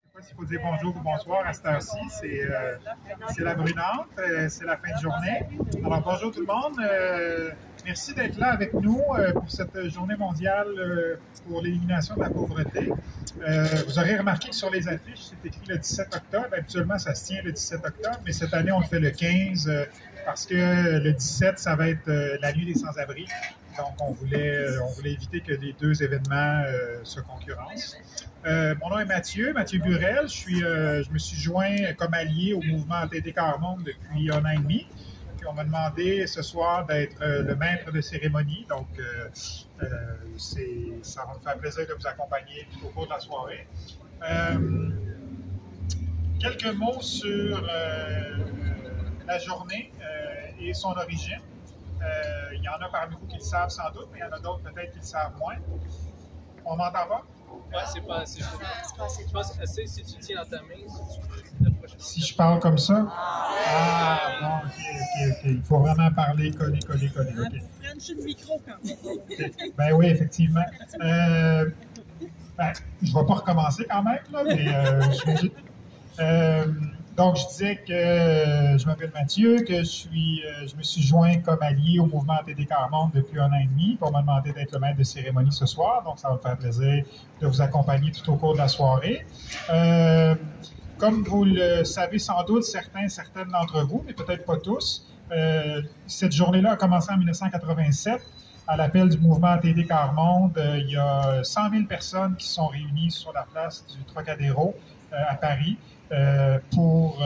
sais pas s'il faut dire bonjour ou bonsoir à cette heure-ci. C'est la brunante, c'est la fin de journée. Alors bonjour tout le monde. Merci d'être là avec nous pour cette journée mondiale pour l'élimination de la pauvreté. Vous aurez remarqué que sur les affiches, c'est écrit le 17 octobre. Habituellement, ça se tient le 17 octobre, mais cette année, on le fait le 15 parce que le 17, ça va être la nuit des sans-abri. Donc, on voulait éviter que les deux événements se concurrencent. Mon nom est Mathieu Burel. Je me suis joint comme allié au mouvement ATD Quart Monde depuis 1 an et demi. Puis on m'a demandé ce soir d'être le maître de cérémonie. Donc, ça va me faire plaisir de vous accompagner tout au cours de la soirée. Quelques mots sur la journée et son origine. Il y en a parmi vous qui le savent sans doute, mais il y en a d'autres peut-être qui le savent moins. On m'entend pas? Ouais, c'est pas assez. Je pense assez si tu tiens dans ta main. Si je parle comme ça? Ah, bon, ok. Il faut vraiment parler, coller. Okay. French le micro quand même. Okay. Ben oui, effectivement. Je ne vais pas recommencer quand même, là, mais donc, je disais que je m'appelle Mathieu, que je me suis joint comme allié au mouvement ATD Quart Monde depuis 1 an et demi. On m'a demandé d'être le maître de cérémonie ce soir, donc ça va me faire plaisir de vous accompagner tout au cours de la soirée. Comme vous le savez sans doute, certaines d'entre vous, mais peut-être pas tous, cette journée-là a commencé en 1987. À l'appel du mouvement ATD Quart Monde, il y a 100 000 personnes qui sont réunies sur la place du Trocadéro à Paris pour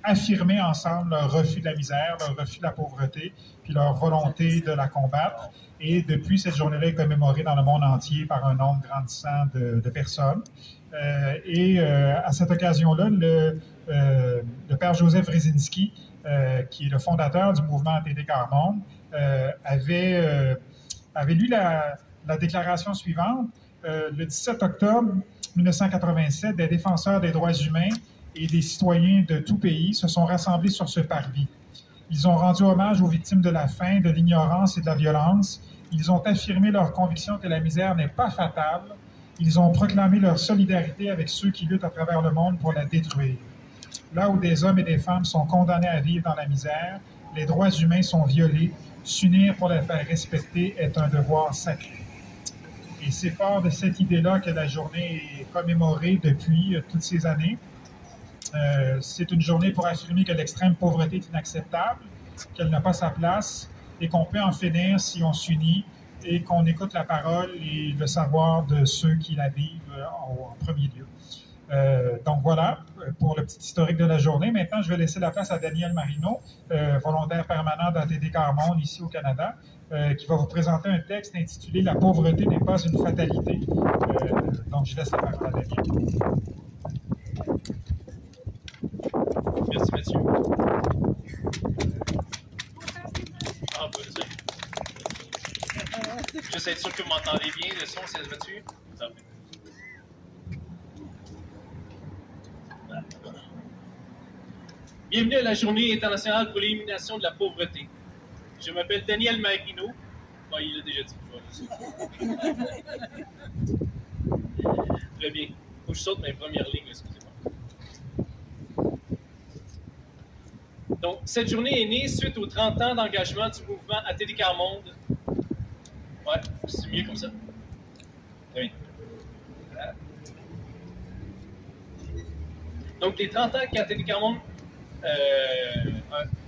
affirmer ensemble leur refus de la misère, leur refus de la pauvreté, puis leur volonté de la combattre. Et depuis, cette journée-là est commémorée dans le monde entier par un nombre grandissant de personnes. À cette occasion-là, le père Joseph Wrezinski, qui est le fondateur du mouvement ATD Quart Monde, avait lu la déclaration suivante. Le 17 octobre 1987, des défenseurs des droits humains et des citoyens de tout pays se sont rassemblés sur ce parvis. Ils ont rendu hommage aux victimes de la faim, de l'ignorance et de la violence. Ils ont affirmé leur conviction que la misère n'est pas fatale. Ils ont proclamé leur solidarité avec ceux qui luttent à travers le monde pour la détruire. Là où des hommes et des femmes sont condamnés à vivre dans la misère, les droits humains sont violés. S'unir pour les faire respecter est un devoir sacré. Et c'est fort de cette idée-là que la journée est commémorée depuis toutes ces années. C'est une journée pour affirmer que l'extrême pauvreté est inacceptable, qu'elle n'a pas sa place et qu'on peut en finir si on s'unit et qu'on écoute la parole et le savoir de ceux qui la vivent en premier lieu. Donc voilà, pour le petit historique de la journée. Maintenant, je vais laisser la place à Daniel Marino, volontaire permanent d'ATD Quart Monde ici au Canada, qui va vous présenter un texte intitulé « La pauvreté n'est pas une fatalité ». Donc, je laisse la parole à Daniel. Merci, Mathieu. Ah, bon, juste être sûr que vous m'entendez bien, le son, c'est Mathieu? Bienvenue à la Journée internationale pour l'élimination de la pauvreté. Je m'appelle Daniel Marino. Bon, il l'a déjà dit. Très bien. Faut que je saute mes premières lignes, excusez-moi. Donc, cette journée est née suite aux 30 ans d'engagement du mouvement ATD Quart Monde. Ouais, c'est mieux comme ça. Très bien. Donc, les 30 ans qu'ATD Quart Monde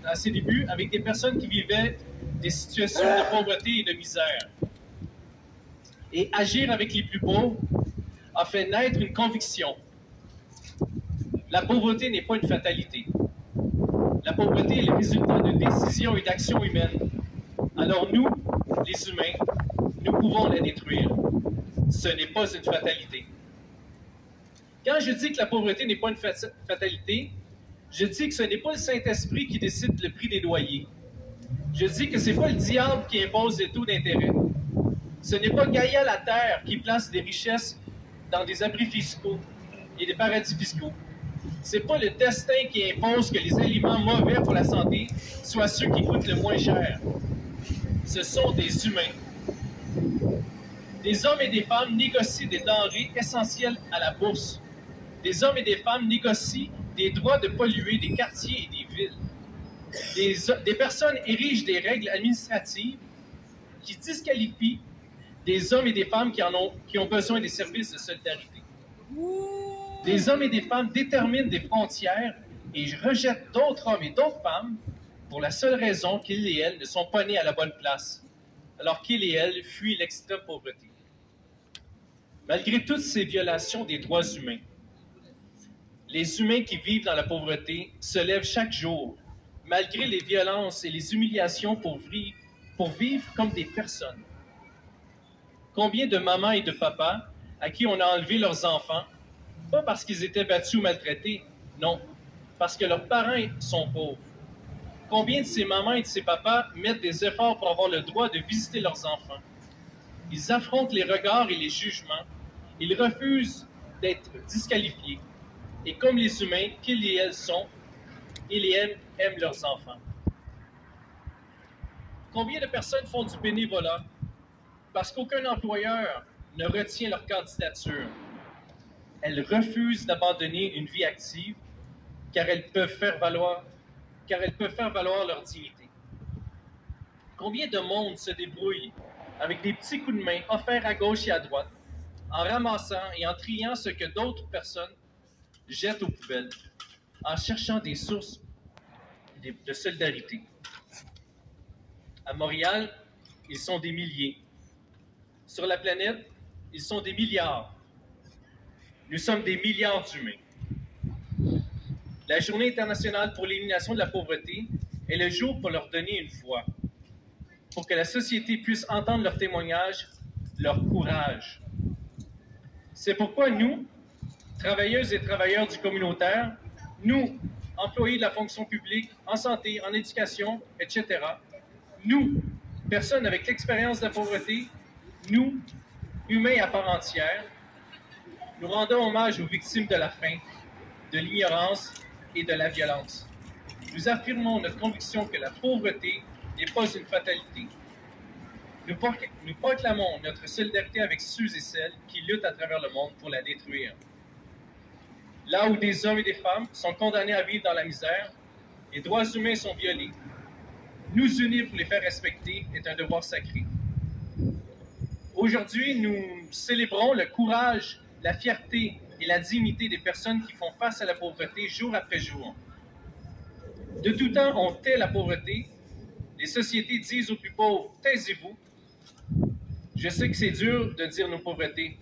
à ses débuts, avec des personnes qui vivaient des situations de pauvreté et de misère. Et agir avec les plus pauvres a fait naître une conviction. La pauvreté n'est pas une fatalité. La pauvreté est le résultat de décisions et d'actions humaines. Alors nous, les humains, nous pouvons la détruire. Ce n'est pas une fatalité. Quand je dis que la pauvreté n'est pas une fatalité, je dis que ce n'est pas le Saint-Esprit qui décide le prix des loyers. Je dis que ce n'est pas le diable qui impose des taux d'intérêt. Ce n'est pas Gaïa la Terre qui place des richesses dans des abris fiscaux et des paradis fiscaux. Ce n'est pas le destin qui impose que les aliments mauvais pour la santé soient ceux qui coûtent le moins cher. Ce sont des humains. Des hommes et des femmes négocient des denrées essentielles à la bourse. Des hommes et des femmes négocient des droits de polluer des quartiers et des villes. Des personnes érigent des règles administratives qui disqualifient des hommes et des femmes qui ont besoin des services de solidarité. Des hommes et des femmes déterminent des frontières et rejettent d'autres hommes et d'autres femmes pour la seule raison qu'ils et elles ne sont pas nés à la bonne place, alors qu'ils et elles fuient l'extrême pauvreté. Malgré toutes ces violations des droits humains, les humains qui vivent dans la pauvreté se lèvent chaque jour, malgré les violences et les humiliations pour vivre comme des personnes. Combien de mamans et de papas à qui on a enlevé leurs enfants, pas parce qu'ils étaient battus ou maltraités, non, parce que leurs parents sont pauvres. Combien de ces mamans et de ces papas mettent des efforts pour avoir le droit de visiter leurs enfants? Ils affrontent les regards et les jugements. Ils refusent d'être disqualifiés. Et comme les humains qu'ils et elles sont, ils et elles aiment leurs enfants. Combien de personnes font du bénévolat parce qu'aucun employeur ne retient leur candidature? Elles refusent d'abandonner une vie active car elles peuvent faire valoir leur dignité. Combien de monde se débrouille avec des petits coups de main offerts à gauche et à droite, en ramassant et en triant ce que d'autres personnes jettent aux poubelles, en cherchant des sources de solidarité. À Montréal, ils sont des milliers. Sur la planète, ils sont des milliards. Nous sommes des milliards d'humains. La Journée internationale pour l'élimination de la pauvreté est le jour pour leur donner une voix, pour que la société puisse entendre leur témoignage, leur courage. C'est pourquoi nous, travailleuses et travailleurs du communautaire, nous, employés de la fonction publique, en santé, en éducation, etc., nous, personnes avec l'expérience de la pauvreté, nous, humains à part entière, nous rendons hommage aux victimes de la faim, de l'ignorance et de la violence. Nous affirmons notre conviction que la pauvreté n'est pas une fatalité. Nous proclamons notre solidarité avec ceux et celles qui luttent à travers le monde pour la détruire. Là où des hommes et des femmes sont condamnés à vivre dans la misère, les droits humains sont violés. Nous unir pour les faire respecter est un devoir sacré. Aujourd'hui, nous célébrons le courage, la fierté et la dignité des personnes qui font face à la pauvreté jour après jour. De tout temps, on tait la pauvreté. Les sociétés disent aux plus pauvres, « Taisez-vous ». Je sais que c'est dur de dire nos pauvretés.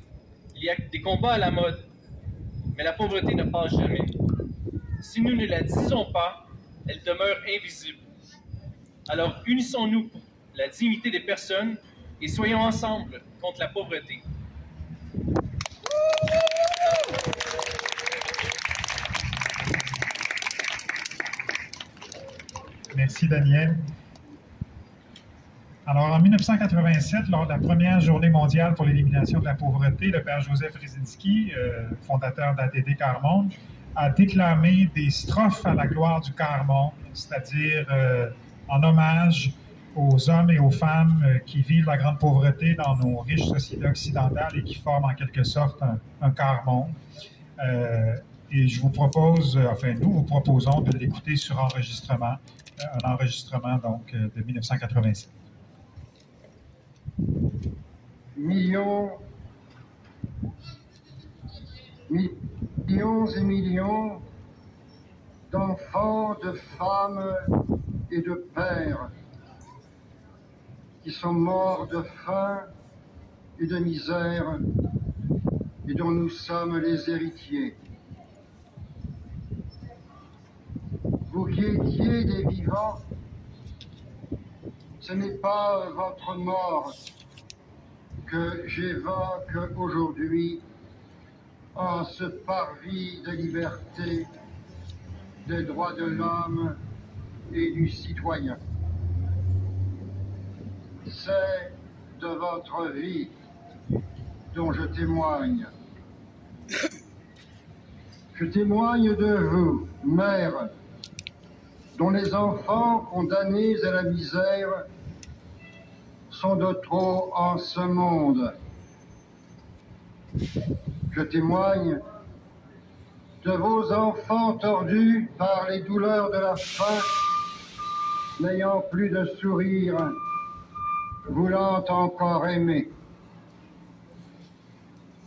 Il y a des combats à la mode, mais la pauvreté ne passe jamais. Si nous ne la disons pas, elle demeure invisible. Alors unissons-nous pour la dignité des personnes et soyons ensemble contre la pauvreté. Merci, Daniel. Alors, en 1987, lors de la première journée mondiale pour l'élimination de la pauvreté, le père Joseph Rysinski, fondateur d'ADD Quart-Monde, a déclamé des strophes à la gloire du quart-monde, c'est-à-dire en hommage aux hommes et aux femmes qui vivent la grande pauvreté dans nos riches sociétés occidentales et qui forment en quelque sorte un quart-monde. Et je vous propose, enfin nous vous proposons de l'écouter sur enregistrement, un enregistrement donc de 1987. Millions et millions d'enfants, de femmes et de pères qui sont morts de faim et de misère et dont nous sommes les héritiers. Vous qui étiez des vivants, ce n'est pas votre mort que j'évoque aujourd'hui en ce parvis de liberté, des droits de l'homme et du citoyen. C'est de votre vie dont je témoigne. Je témoigne de vous, mères, dont les enfants condamnés à la misère sont de trop en ce monde. Je témoigne de vos enfants tordus par les douleurs de la faim, n'ayant plus de sourire, voulant encore aimer.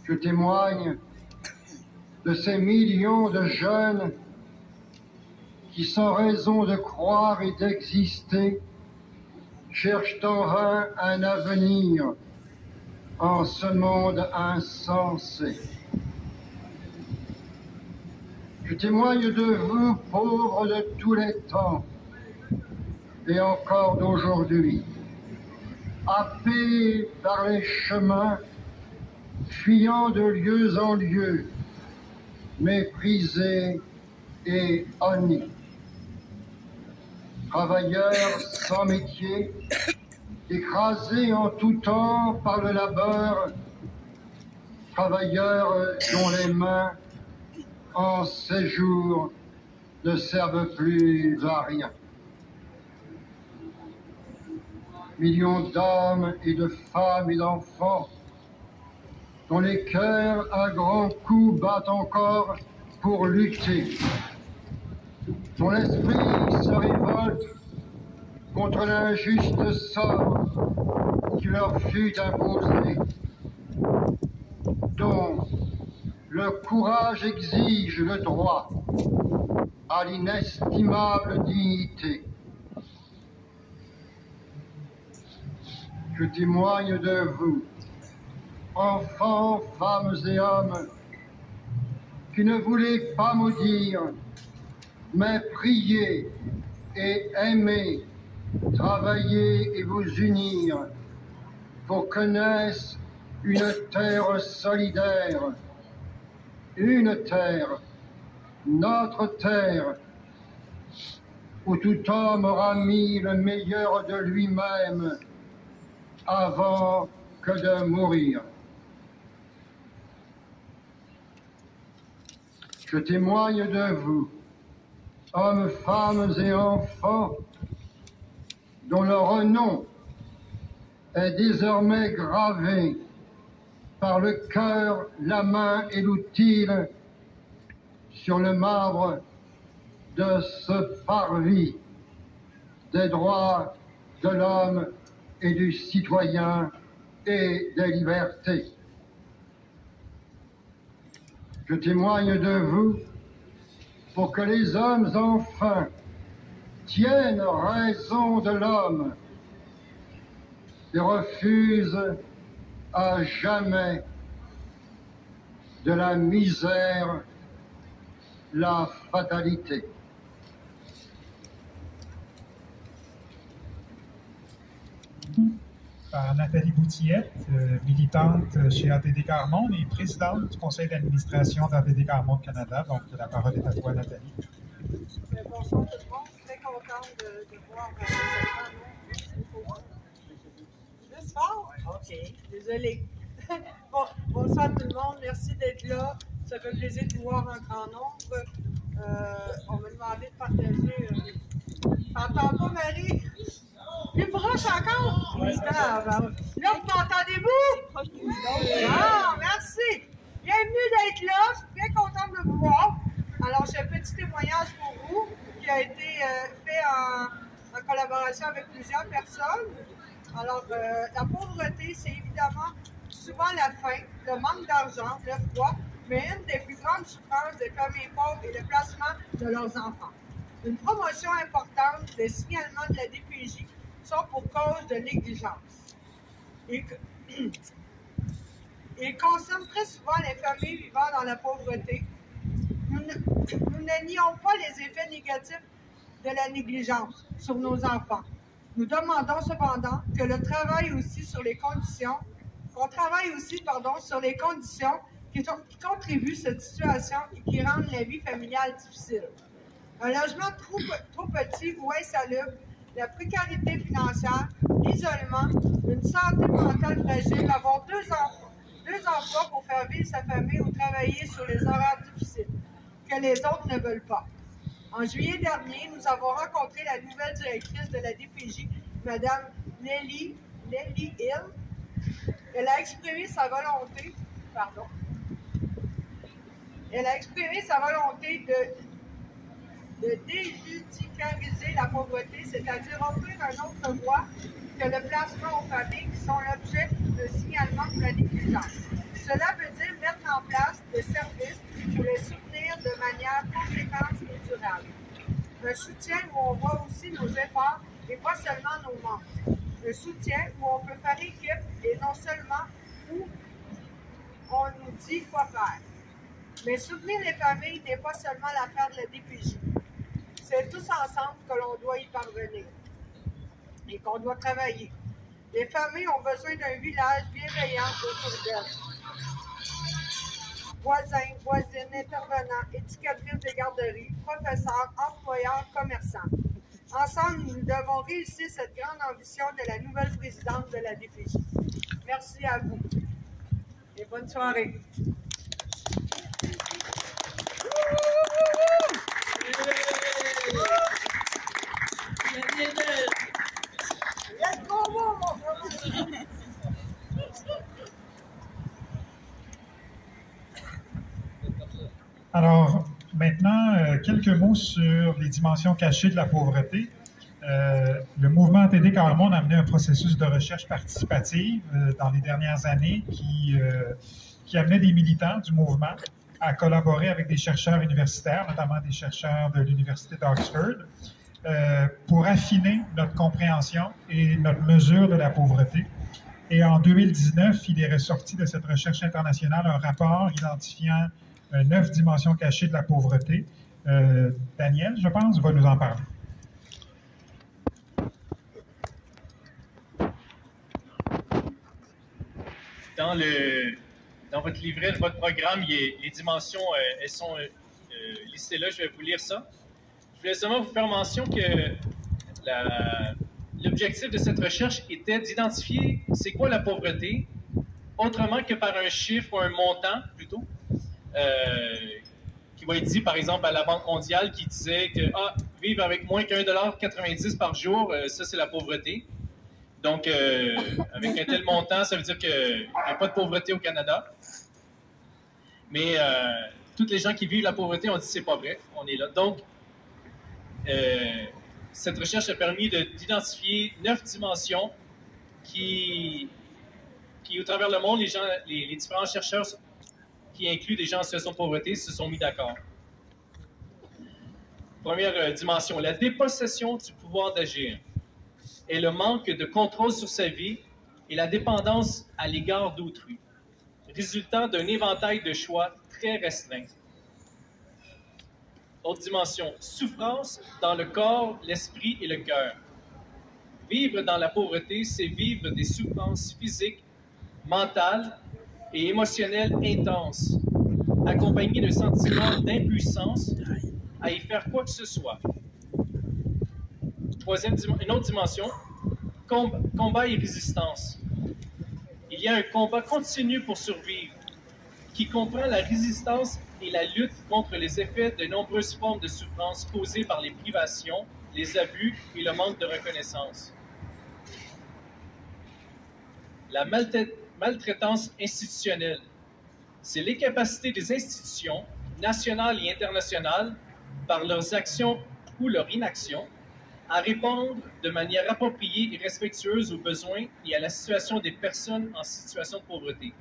Je témoigne de ces millions de jeunes qui, sans raison de croire et d'exister, cherchent en vain un avenir en ce monde insensé. Je témoigne de vous, pauvres de tous les temps, et encore d'aujourd'hui, happés par les chemins, fuyant de lieu en lieu, méprisés et honnis. Travailleurs sans métier, écrasés en tout temps par le labeur, travailleurs dont les mains, en ces jours, ne servent plus à rien. Millions d'hommes et de femmes et d'enfants dont les cœurs à grands coups battent encore pour lutter, dont l'esprit se révolte contre l'injuste sort qui leur fut imposé, dont le courage exige le droit à l'inestimable dignité. Je témoigne de vous, enfants, femmes et hommes, qui ne voulez pas maudire, mais prier et aimer, travailler et vous unir pour que naisse une terre solidaire, une terre, notre terre, où tout homme aura mis le meilleur de lui-même avant que de mourir. Je témoigne de vous, hommes, femmes et enfants, dont le renom est désormais gravé par le cœur, la main et l'outil sur le marbre de ce parvis des droits de l'homme et du citoyen et des libertés. Je témoigne de vous pour que les hommes enfin tiennent raison de l'homme et refusent à jamais de la misère la fatalité. Par Nathalie Boutillette, militante chez ATD Carmonde et présidente du conseil d'administration d'ATD Carmonde Canada. Donc, la parole est à toi, Nathalie. Bonsoir tout le monde. Très contente de voir Juste fort? OK. Désolée. Bonsoir tout le monde. Merci d'être là. Ça fait plaisir de vous voir en grand nombre. On m'a demandé de partager. T'entends pas, Marie? Plus proche encore? Oui. Là, vous m'entendez-vous? Ah, merci. Bienvenue d'être là. Je suis bien contente de vous voir. Alors, j'ai un petit témoignage pour vous qui a été fait en collaboration avec plusieurs personnes. Alors, la pauvreté, c'est évidemment souvent la faim, le manque d'argent, le froid, mais une des plus grandes souffrances des familles pauvres est le placement de leurs enfants. Une promotion importante des signalements de la DPJ sont pour cause de négligence. Ils concernent très souvent les familles vivant dans la pauvreté. Nous ne nions pas les effets négatifs de la négligence sur nos enfants. Nous demandons cependant que le travail aussi sur les conditions, qu'on travaille aussi sur les conditions qui contribuent à cette situation et qui rendent la vie familiale difficile. Un logement trop petit ou insalubre, la précarité financière, l'isolement, une santé mentale fragile, avoir deux emplois pour faire vivre sa famille ou travailler sur les horaires difficiles que les autres ne veulent pas. En juillet dernier, nous avons rencontré la nouvelle directrice de la DPJ, Mme Nelly Hill. Elle a exprimé sa volonté pardon. Elle a exprimé sa volonté de déjudiciariser la pauvreté, c'est-à-dire offrir une autre voie que le placement aux familles qui sont l'objet de signalement de la négligence. Cela veut dire mettre en place des services pour les soutenir de manière conséquente et durable. Un soutien où on voit aussi nos efforts et pas seulement nos manques. Un soutien où on peut faire équipe et non seulement où on nous dit quoi faire. Mais soutenir les familles n'est pas seulement l'affaire de la DPJ. C'est tous ensemble que l'on doit y parvenir et qu'on doit travailler. Les familles ont besoin d'un village bienveillant autour d'elles. Voisins, voisines, intervenants, éducatrices des garderies, professeurs, employeurs, commerçants. Ensemble, nous devons réussir cette grande ambition de la nouvelle présidente de la DPJ. Merci à vous et bonne soirée. Alors, maintenant, quelques mots sur les dimensions cachées de la pauvreté. Le mouvement TD Carré Monde a mené un processus de recherche participative dans les dernières années qui amenait des militants du mouvement à collaborer avec des chercheurs universitaires, notamment des chercheurs de l'Université d'Oxford, pour affiner notre compréhension et notre mesure de la pauvreté. Et en 2019, il est ressorti de cette recherche internationale un rapport identifiant 9 dimensions cachées de la pauvreté. Daniel, je pense, va nous en parler. Dans votre livret, de votre programme, les dimensions, elles sont listées là. Je vais vous lire ça. Je voulais seulement vous faire mention que l'objectif de cette recherche était d'identifier c'est quoi la pauvreté, autrement que par un chiffre ou un montant, plutôt, qui va être dit, par exemple, à la Banque mondiale, qui disait que vivre avec moins qu'1,90 $ par jour, ça, c'est la pauvreté. Donc, avec un tel montant, ça veut dire qu'il n'y a pas de pauvreté au Canada. Mais toutes les gens qui vivent la pauvreté ont dit que c'est pas vrai. On est là. Donc, cette recherche a permis d'identifier 9 dimensions qui, au travers le monde, les différents chercheurs qui incluent des gens en situation de pauvreté se sont mis d'accord. Première dimension, la dépossession du pouvoir d'agir et le manque de contrôle sur sa vie et la dépendance à l'égard d'autrui, résultant d'un éventail de choix très restreint. Autre dimension, souffrance dans le corps, l'esprit et le cœur. Vivre dans la pauvreté, c'est vivre des souffrances physiques, mentales et émotionnelles intenses, accompagnées d'un sentiment d'impuissance à y faire quoi que ce soit. Une autre dimension, combat et résistance. Il y a un combat continu pour survivre, qui comprend la résistance et la lutte contre les effets de nombreuses formes de souffrance causées par les privations, les abus et le manque de reconnaissance. La maltraitance institutionnelle, c'est l'incapacité des institutions, nationales et internationales, par leurs actions ou leur inaction, à répondre de manière appropriée et respectueuse aux besoins et à la situation des personnes en situation de pauvreté,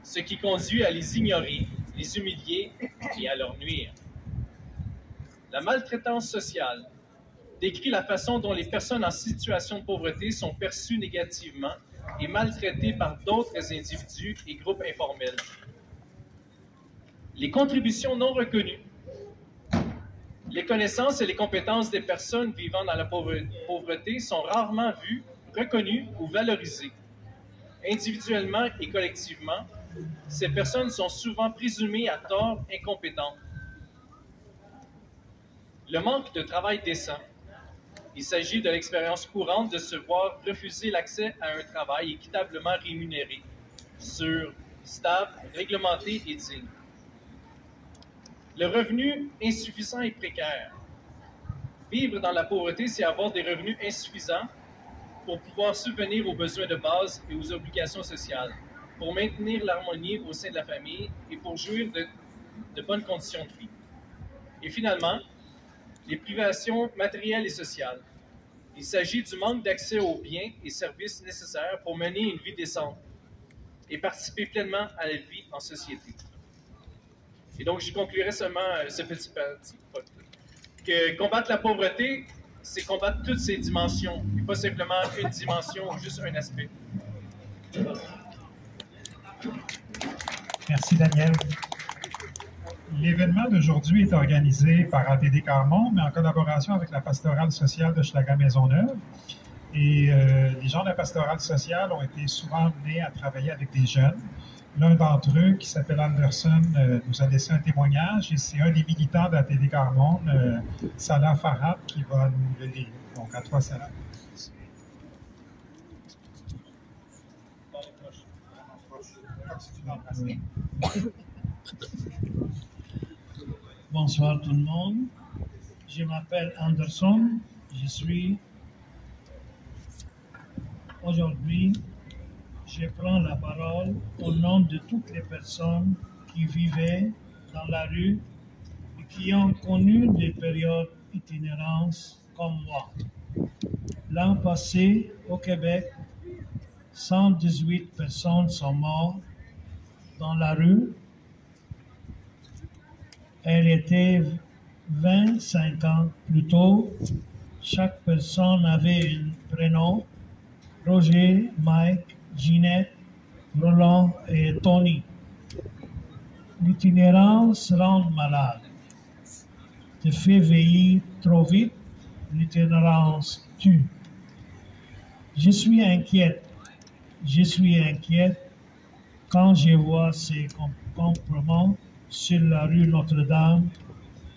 ce qui conduit à les ignorer, les humilier et à leur nuire. La maltraitance sociale décrit la façon dont les personnes en situation de pauvreté sont perçues négativement et maltraitées par d'autres individus et groupes informels. Les contributions non reconnues. Les connaissances et les compétences des personnes vivant dans la pauvreté sont rarement vues, reconnues ou valorisées. Individuellement et collectivement, ces personnes sont souvent présumées à tort incompétentes. Le manque de travail décent. Il s'agit de l'expérience courante de se voir refuser l'accès à un travail équitablement rémunéré, sûr, stable, réglementé et digne. Le revenu insuffisant et précaire. Vivre dans la pauvreté, c'est avoir des revenus insuffisants pour pouvoir subvenir aux besoins de base et aux obligations sociales. pour maintenir l'harmonie au sein de la famille et pour jouir de bonnes conditions de vie. Et finalement, les privations matérielles et sociales. Il s'agit du manque d'accès aux biens et services nécessaires pour mener une vie décente et participer pleinement à la vie en société. Et donc, je conclurai seulement ce petit parti. Que combattre la pauvreté, c'est combattre toutes ces dimensions, et pas simplement une dimension ou juste un aspect. Merci, Daniel. L'événement d'aujourd'hui est organisé par ATD Carmont, mais en collaboration avec la pastorale sociale de Schlager-Maisonneuve. Et les gens de la pastorale sociale ont été souvent amenés à travailler avec des jeunes. L'un d'entre eux, qui s'appelle Anderson, nous a laissé un témoignage et c'est un des militants d'ATD Carmont, Salah Farhad, qui va nous le lire. Donc, à toi, Salah. Bonsoir tout le monde. Je m'appelle Anderson. Aujourd'hui, je prends la parole au nom de toutes les personnes qui vivaient dans la rue et qui ont connu des périodes d'itinérance comme moi. L'an passé, au Québec, 118 personnes sont mortes dans la rue. Elle était 25 ans plus tôt. Chaque personne avait un prénom: Roger, Mike, Ginette, Roland et Tony. L'itinérance rend malade. Te fait veiller trop vite, l'itinérance tue. Je suis inquiète quand je vois ces comportements sur la rue Notre-Dame,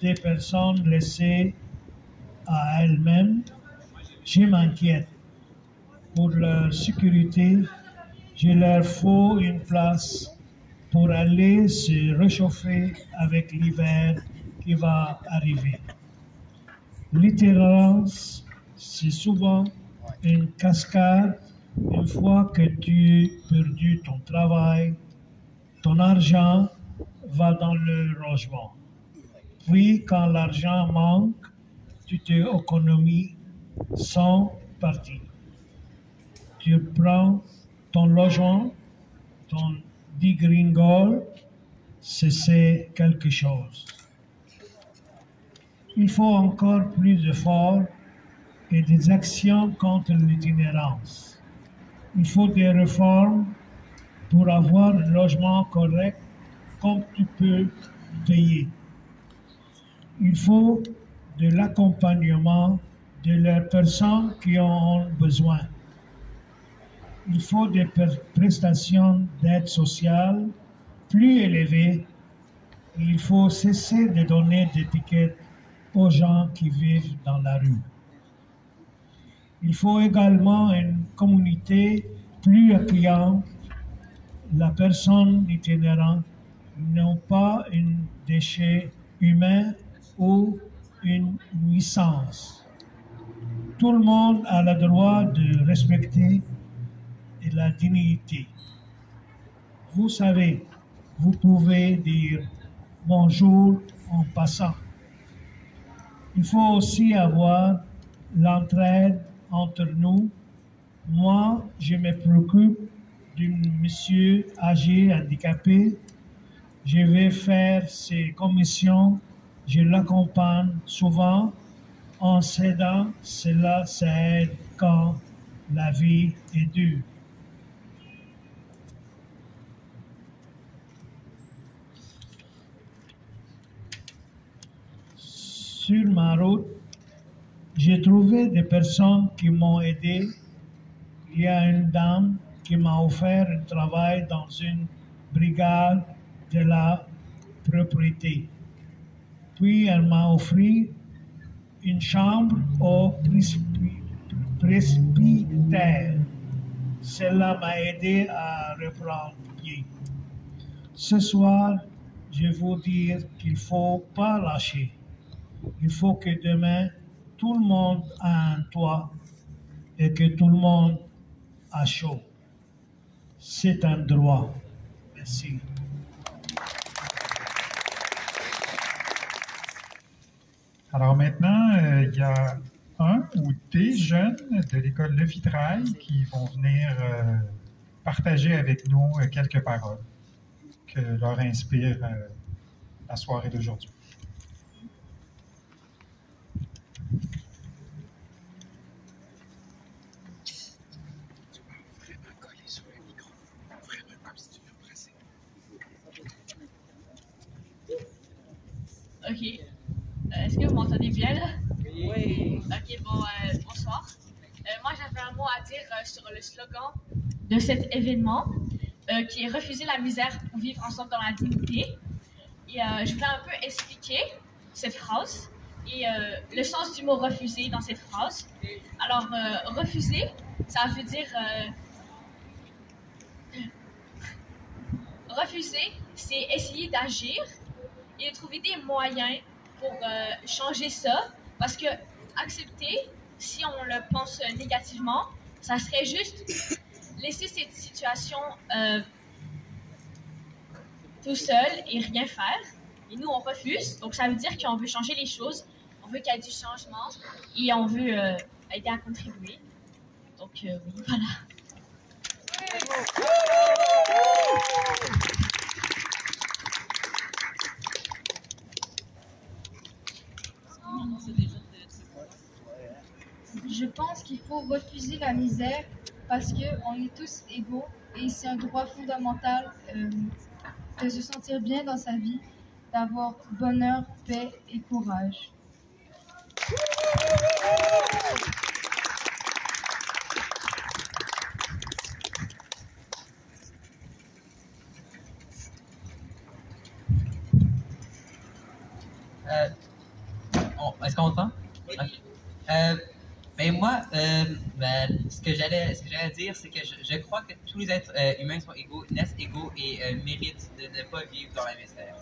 des personnes laissées à elles-mêmes. Je m'inquiète pour leur sécurité. Je leur faut une place pour aller se réchauffer avec l'hiver qui va arriver. L'itinérance, c'est souvent une cascade. Une fois que tu as perdu ton travail, ton argent va dans le logement. Puis, quand l'argent manque, tu t'économies sans partie. Tu prends ton logement, ton dégringole, c'est quelque chose. Il faut encore plus d'efforts et des actions contre l'itinérance. Il faut des réformes pour avoir un logement correct comme tu peux payer. Il faut de l'accompagnement de les personnes qui en ont besoin. Il faut des prestations d'aide sociale plus élevées. Il faut cesser de donner des étiquettes aux gens qui vivent dans la rue. Il faut également une communauté plus accueillante. La personne itinérante n'a pas un déchet humain ou une nuisance. Tout le monde a le droit de respecter la dignité. Vous savez, vous pouvez dire bonjour en passant. Il faut aussi avoir l'entraide entre nous. Moi, je me préoccupe d'un monsieur âgé, handicapé. Je vais faire ces commissions. Je l'accompagne souvent. En s'aidant, cela aide quand la vie est dure. Sur ma route, j'ai trouvé des personnes qui m'ont aidé. Il y a une dame qui m'a offert un travail dans une brigade de la propriété. Puis elle m'a offert une chambre au presbytère. Cela m'a aidé à reprendre pied. Ce soir, je veux dire qu'il ne faut pas lâcher. Il faut que demain, tout le monde a un toit et que tout le monde a chaud. c'est un droit. Merci. Alors maintenant, il y a un ou des jeunes de l'école Le Vitrail qui vont venir partager avec nous quelques paroles que leur inspire la soirée d'aujourd'hui. Ok. Est-ce que vous m'entendez bien là? Oui. Ok, bon, bonsoir. Moi, j'avais un mot à dire sur le slogan de cet événement qui est refuser la misère pour vivre ensemble dans la dignité. Et je voulais un peu expliquer cette phrase et le sens du mot refuser dans cette phrase. Alors, refuser, ça veut dire. Refuser, c'est essayer d'agir et de trouver des moyens pour changer ça. Parce que accepter, si on le pense négativement, ça serait juste laisser cette situation tout seul et rien faire. Et nous, on refuse. Donc, ça veut dire qu'on veut changer les choses. On veut qu'il y ait du changement et on veut aider à contribuer. Donc, oui, voilà. Je pense qu'il faut refuser la misère parce qu'on est tous égaux et c'est un droit fondamental de se sentir bien dans sa vie, d'avoir bonheur, paix et courage. Est-ce qu'on entend? Oui. Okay. Mais moi, ce que j'allais dire, c'est que je crois que tous les êtres humains sont égaux, naissent égaux et méritent de ne pas vivre dans la misère.